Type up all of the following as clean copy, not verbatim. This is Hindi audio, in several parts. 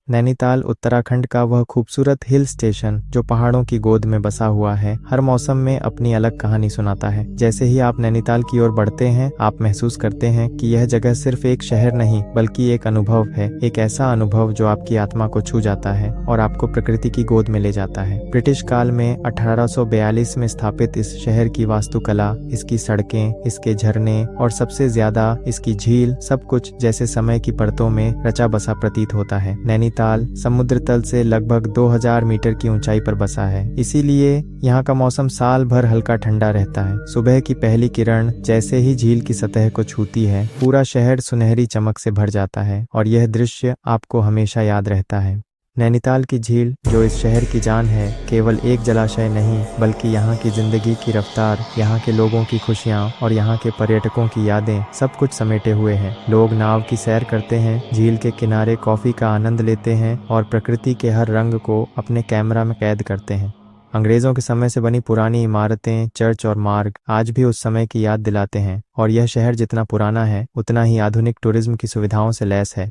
नैनीताल उत्तराखंड का वह खूबसूरत हिल स्टेशन जो पहाड़ों की गोद में बसा हुआ है, हर मौसम में अपनी अलग कहानी सुनाता है। जैसे ही आप नैनीताल की ओर बढ़ते हैं, आप महसूस करते हैं कि यह जगह सिर्फ एक शहर नहीं बल्कि एक अनुभव है, एक ऐसा अनुभव जो आपकी आत्मा को छू जाता है और आपको प्रकृति की गोद में ले जाता है। ब्रिटिश काल में 1842 में स्थापित इस शहर की वास्तुकला, इसकी सड़कें, इसके झरने और सबसे ज्यादा इसकी झील, सब कुछ जैसे समय की परतों में रचा बसा प्रतीत होता है। नैनीताल समुद्र तल से लगभग 2000 मीटर की ऊंचाई पर बसा है, इसीलिए यहाँ का मौसम साल भर हल्का ठंडा रहता है। सुबह की पहली किरण जैसे ही झील की सतह को छूती है, पूरा शहर सुनहरी चमक से भर जाता है और यह दृश्य आपको हमेशा याद रहता है। नैनीताल की झील, जो इस शहर की जान है, केवल एक जलाशय नहीं बल्कि यहाँ की जिंदगी की रफ्तार, यहाँ के लोगों की खुशियाँ और यहाँ के पर्यटकों की यादें, सब कुछ समेटे हुए हैं। लोग नाव की सैर करते हैं, झील के किनारे कॉफी का आनंद लेते हैं और प्रकृति के हर रंग को अपने कैमरा में कैद करते हैं। अंग्रेजों के समय से बनी पुरानी इमारतें, चर्च और मार्ग आज भी उस समय की याद दिलाते हैं और यह शहर जितना पुराना है उतना ही आधुनिक टूरिज्म की सुविधाओं से लैस है।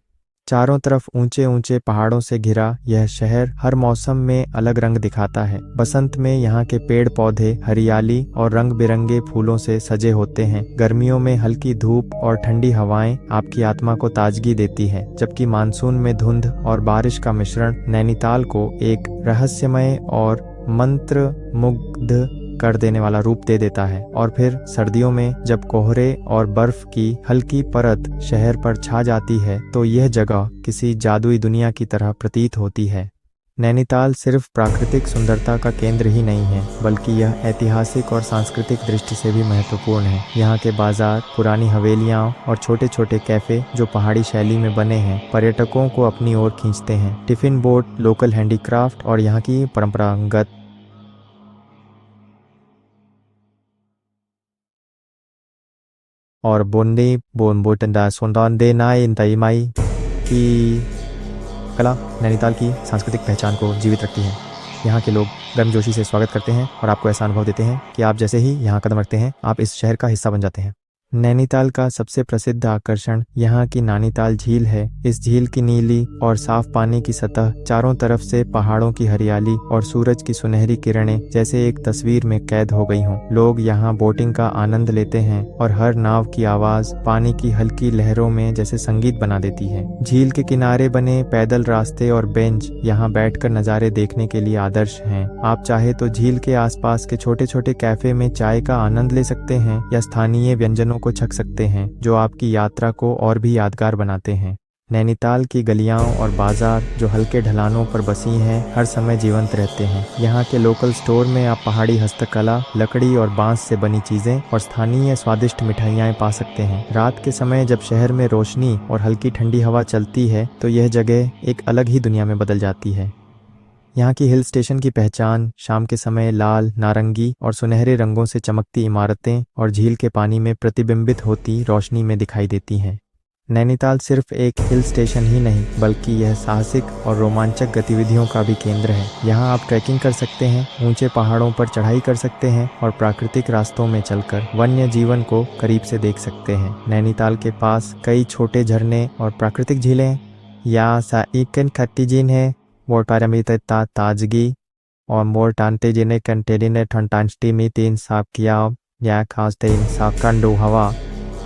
चारों तरफ ऊंचे ऊंचे पहाड़ों से घिरा यह शहर हर मौसम में अलग रंग दिखाता है। बसंत में यहाँ के पेड़ पौधे हरियाली और रंग बिरंगे फूलों से सजे होते हैं। गर्मियों में हल्की धूप और ठंडी हवाएं आपकी आत्मा को ताजगी देती हैं, जबकि मानसून में धुंध और बारिश का मिश्रण नैनीताल को एक रहस्यमय और मंत्र मुग्ध कर देने वाला रूप दे देता है। और फिर सर्दियों में जब कोहरे और बर्फ की हल्की परत शहर पर छा जाती है तो यह जगह किसी जादुई दुनिया की तरह प्रतीत होती है। नैनीताल सिर्फ प्राकृतिक सुंदरता का केंद्र ही नहीं है बल्कि यह ऐतिहासिक और सांस्कृतिक दृष्टि से भी महत्वपूर्ण है। यहाँ के बाजार, पुरानी हवेलियाँ और छोटे छोटे कैफे जो पहाड़ी शैली में बने हैं, पर्यटकों को अपनी ओर खींचते हैं। टिफिन बोट, लोकल हैंडीक्राफ्ट और यहाँ की परंपरागत और बोन्डे बोनबोटंडा सोंडोंडे नाइन ताइमाई की कला नैनीताल की सांस्कृतिक पहचान को जीवित रखती है। यहाँ के लोग गर्मजोशी से स्वागत करते हैं और आपको ऐसा अनुभव देते हैं कि आप जैसे ही यहाँ कदम रखते हैं, आप इस शहर का हिस्सा बन जाते हैं। नैनीताल का सबसे प्रसिद्ध आकर्षण यहाँ की नैनीताल झील है। इस झील की नीली और साफ पानी की सतह, चारों तरफ से पहाड़ों की हरियाली और सूरज की सुनहरी किरणें जैसे एक तस्वीर में कैद हो गई हों। लोग यहाँ बोटिंग का आनंद लेते हैं और हर नाव की आवाज पानी की हल्की लहरों में जैसे संगीत बना देती है। झील के किनारे बने पैदल रास्ते और बेंच यहाँ बैठकर नज़ारे देखने के लिए आदर्श हैं। आप चाहे तो झील के आसपास के छोटे छोटे कैफे में चाय का आनंद ले सकते हैं या स्थानीय व्यंजनों को छक सकते हैं जो आपकी यात्रा को और भी यादगार बनाते हैं। नैनीताल की गलियां और बाजार जो हल्के ढलानों पर बसी हैं, हर समय जीवंत रहते हैं। यहाँ के लोकल स्टोर में आप पहाड़ी हस्तकला, लकड़ी और बांस से बनी चीजें और स्थानीय स्वादिष्ट मिठाइयाँ पा सकते हैं। रात के समय जब शहर में रोशनी और हल्की ठंडी हवा चलती है तो यह जगह एक अलग ही दुनिया में बदल जाती है। यहाँ की हिल स्टेशन की पहचान शाम के समय लाल, नारंगी और सुनहरे रंगों से चमकती इमारतें और झील के पानी में प्रतिबिंबित होती रोशनी में दिखाई देती हैं। नैनीताल सिर्फ एक हिल स्टेशन ही नहीं बल्कि यह साहसिक और रोमांचक गतिविधियों का भी केंद्र है। यहाँ आप ट्रैकिंग कर सकते हैं, ऊंचे पहाड़ों पर चढ़ाई कर सकते हैं और प्राकृतिक रास्तों में चलकर वन्य जीवन को करीब से देख सकते हैं। नैनीताल के पास कई छोटे झरने और प्राकृतिक झीलें या साइकन खट्टी झील है, मोर पारामीता ताजगी और मोर टानते जिन्हें कंटेरिने ठंटांस्टी में 3 साफ किया या खास 3 साफ कंडो हवा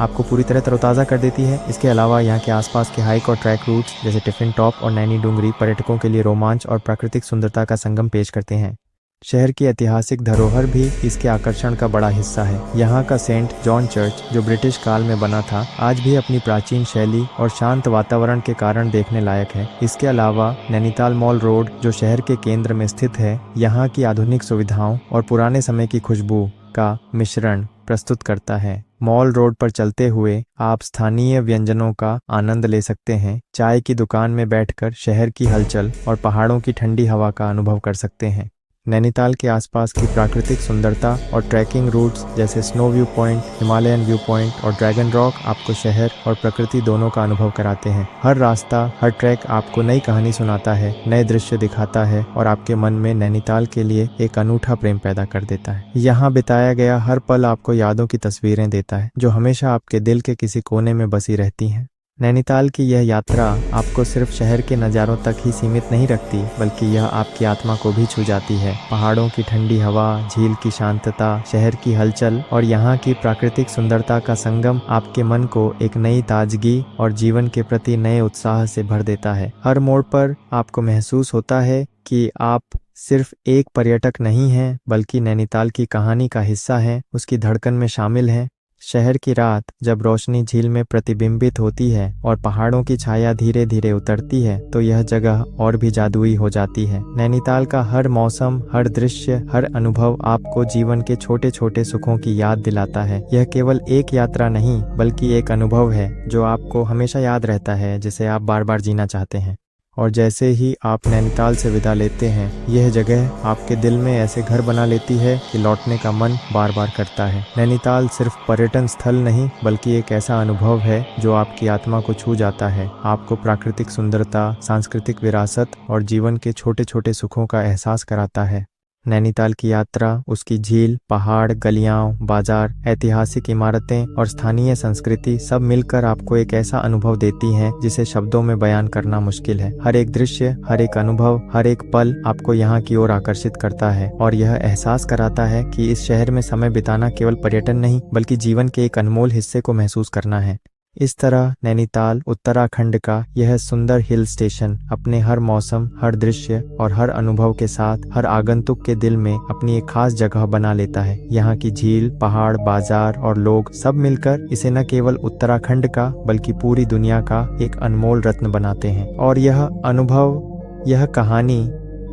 आपको पूरी तरह तरोताज़ा कर देती है। इसके अलावा यहाँ के आसपास के हाइक और ट्रैक रूट्स जैसे टिफिन टॉप और नैनी डूंगरी पर्यटकों के लिए रोमांच और प्राकृतिक सुंदरता का संगम पेश करते हैं। शहर की ऐतिहासिक धरोहर भी इसके आकर्षण का बड़ा हिस्सा है। यहाँ का सेंट जॉन चर्च जो ब्रिटिश काल में बना था, आज भी अपनी प्राचीन शैली और शांत वातावरण के कारण देखने लायक है। इसके अलावा नैनीताल मॉल रोड जो शहर के केंद्र में स्थित है, यहाँ की आधुनिक सुविधाओं और पुराने समय की खुशबू का मिश्रण प्रस्तुत करता है। मॉल रोड पर चलते हुए आप स्थानीय व्यंजनों का आनंद ले सकते हैं, चाय की दुकान में बैठकर शहर की हलचल और पहाड़ों की ठंडी हवा का अनुभव कर सकते हैं। नैनीताल के आसपास की प्राकृतिक सुंदरता और ट्रैकिंग रूट्स जैसे snow view point, Himalayan view point और ड्रैगन रॉक आपको शहर और प्रकृति दोनों का अनुभव कराते हैं। हर रास्ता, हर ट्रैक आपको नई कहानी सुनाता है, नए दृश्य दिखाता है और आपके मन में नैनीताल के लिए एक अनूठा प्रेम पैदा कर देता है। यहाँ बिताया गया हर पल आपको यादों की तस्वीरें देता है जो हमेशा आपके दिल के किसी कोने में बसी रहती हैं। नैनीताल की यह यात्रा आपको सिर्फ शहर के नज़ारों तक ही सीमित नहीं रखती, बल्कि यह आपकी आत्मा को भी छू जाती है। पहाड़ों की ठंडी हवा, झील की शांतता, शहर की हलचल और यहाँ की प्राकृतिक सुंदरता का संगम आपके मन को एक नई ताजगी और जीवन के प्रति नए उत्साह से भर देता है। हर मोड़ पर आपको महसूस होता है कि आप सिर्फ एक पर्यटक नहीं हैं, बल्कि नैनीताल की कहानी का हिस्सा हैं, उसकी धड़कन में शामिल हैं। शहर की रात जब रोशनी झील में प्रतिबिंबित होती है और पहाड़ों की छाया धीरे धीरे उतरती है, तो यह जगह और भी जादुई हो जाती है। नैनीताल का हर मौसम, हर दृश्य, हर अनुभव आपको जीवन के छोटे छोटे सुखों की याद दिलाता है। यह केवल एक यात्रा नहीं, बल्कि एक अनुभव है जो आपको हमेशा याद रहता है, जिसे आप बार बार जीना चाहते हैं। और जैसे ही आप नैनीताल से विदा लेते हैं, यह जगह आपके दिल में ऐसे घर बना लेती है कि लौटने का मन बार बार करता है। नैनीताल सिर्फ पर्यटन स्थल नहीं, बल्कि एक ऐसा अनुभव है जो आपकी आत्मा को छू जाता है। आपको प्राकृतिक सुंदरता, सांस्कृतिक विरासत और जीवन के छोटे छोटे सुखों का एहसास कराता है। नैनीताल की यात्रा, उसकी झील, पहाड़, गलियां, बाजार, ऐतिहासिक इमारतें और स्थानीय संस्कृति सब मिलकर आपको एक ऐसा अनुभव देती हैं जिसे शब्दों में बयान करना मुश्किल है। हर एक दृश्य, हर एक अनुभव, हर एक पल आपको यहाँ की ओर आकर्षित करता है और यह एहसास कराता है कि इस शहर में समय बिताना केवल पर्यटन नहीं, बल्कि जीवन के एक अनमोल हिस्से को महसूस करना है। इस तरह नैनीताल, उत्तराखंड का यह सुंदर हिल स्टेशन अपने हर मौसम, हर दृश्य और हर अनुभव के साथ हर आगंतुक के दिल में अपनी एक खास जगह बना लेता है। यहाँ की झील, पहाड़, बाजार और लोग सब मिलकर इसे न केवल उत्तराखंड का, बल्कि पूरी दुनिया का एक अनमोल रत्न बनाते हैं। और यह अनुभव, यह कहानी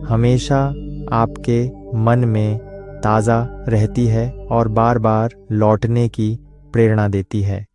हमेशा आपके मन में ताज़ा रहती है और बार बार लौटने की प्रेरणा देती है।